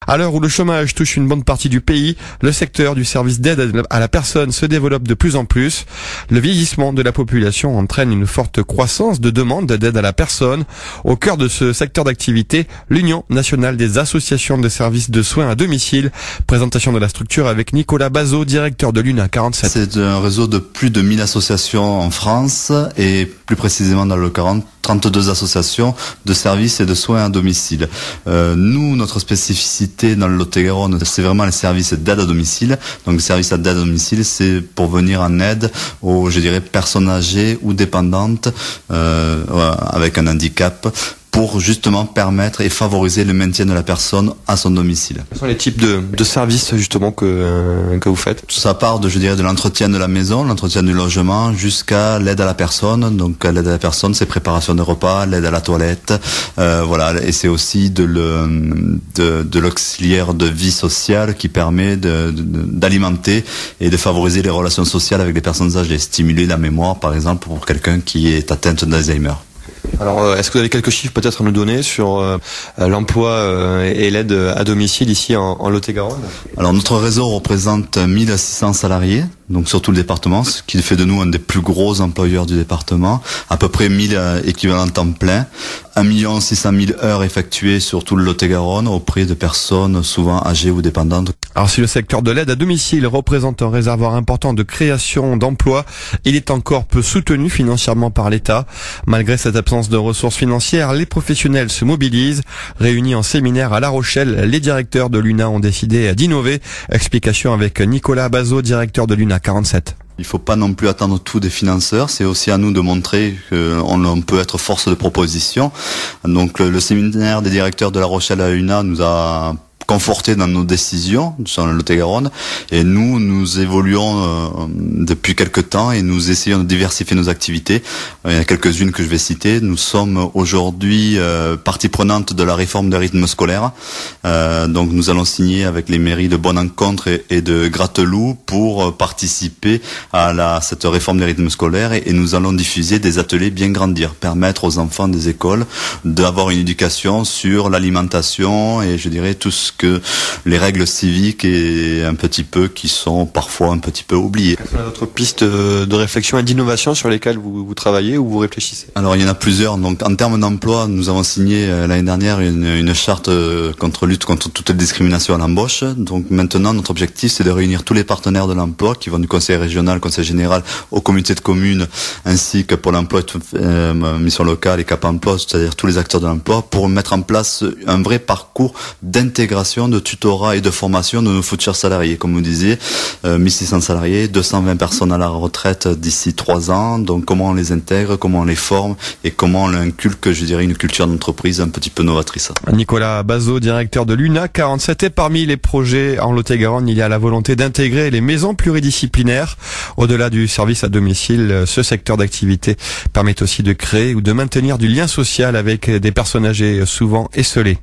À l'heure où le chômage touche une bonne partie du pays, le secteur du service d'aide à la personne se développe de plus en plus. Le vieillissement de la population entraîne une forte croissance de demandes d'aide à la personne. Au cœur de ce secteur d'activité, l'Union nationale des associations de services de soins à domicile. Présentation de la structure avec Nicolas Bazot, directeur de l'UNA 47. C'est un réseau de plus de 1000 associations en France et plus précisément dans le 40, 32 associations de services et de soins à domicile. Nous, notre spécificité dans le Lot-et-Garonne, c'est vraiment les services d'aide à domicile. Donc, les services d'aide à domicile, c'est pour venir en aide aux, personnes âgées ou dépendantes avec un handicap, pour justement permettre et favoriser le maintien de la personne à son domicile. Quels sont les types de services justement que vous faites? Ça part de l'entretien de la maison, l'entretien du logement, jusqu'à l'aide à la personne. Donc l'aide à la personne, c'est préparation de repas, l'aide à la toilette, et c'est aussi de l'auxiliaire de vie sociale qui permet d'alimenter et de favoriser les relations sociales avec les personnes âgées, stimuler la mémoire par exemple pour quelqu'un qui est atteint d'Alzheimer. Alors, est-ce que vous avez quelques chiffres peut-être à nous donner sur l'emploi et l'aide à domicile ici en Lot-et-Garonne? Alors, notre réseau représente 1600 salariés, donc sur tout le département, ce qui fait de nous un des plus gros employeurs du département. À peu près 1000 équivalents temps plein, 1 600 000 heures effectuées sur tout le Lot-et-Garonne auprès de personnes souvent âgées ou dépendantes. Alors, si le secteur de l'aide à domicile représente un réservoir important de création d'emplois, il est encore peu soutenu financièrement par l'État. Malgré cette absence de ressources financières, les professionnels se mobilisent. Réunis en séminaire à La Rochelle, les directeurs de l'UNA ont décidé d'innover. Explication avec Nicolas Bazot, directeur de l'UNA 47. Il ne faut pas non plus attendre tout des financeurs, c'est aussi à nous de montrer qu'on peut être force de proposition. Donc le séminaire des directeurs de La Rochelle à l'UNA nous a confortés dans nos décisions sur le Lot-et-Garonne, et nous évoluons depuis quelque temps et nous essayons de diversifier nos activités. Il y en a quelques-unes que je vais citer. Nous sommes aujourd'hui partie prenante de la réforme des rythmes scolaires. Donc nous allons signer avec les mairies de Bonne-Encontre et de Gratteloup pour participer à cette réforme des rythmes scolaires, et nous allons diffuser des ateliers bien grandir, permettre aux enfants des écoles d'avoir une éducation sur l'alimentation et tout ce que les règles civiques et qui sont parfois un petit peu oubliées. Quelles sont d'autres pistes de réflexion et d'innovation sur lesquelles vous travaillez ou vous réfléchissez? Alors il y en a plusieurs. Donc en termes d'emploi, nous avons signé l'année dernière une charte lutte contre toute discrimination à l'embauche. Donc maintenant notre objectif c'est de réunir tous les partenaires de l'emploi qui vont du conseil régional, conseil général, aux comités de communes, ainsi que pour l'emploi, mission locale et Cap Emploi, c'est-à-dire tous les acteurs de l'emploi, pour mettre en place un vrai parcours d'intégration, de tutorat et de formation de nos futurs salariés. Comme vous disiez, 1600 salariés, 220 personnes à la retraite d'ici 3 ans. Donc comment on les intègre, comment on les forme et comment on inculque, une culture d'entreprise un petit peu novatrice. Nicolas Bazot, directeur de l'UNA 47, et parmi les projets en Lot-et-Garonne, il y a la volonté d'intégrer les maisons pluridisciplinaires. Au-delà du service à domicile, ce secteur d'activité permet aussi de créer ou de maintenir du lien social avec des personnes âgées souvent esseulées.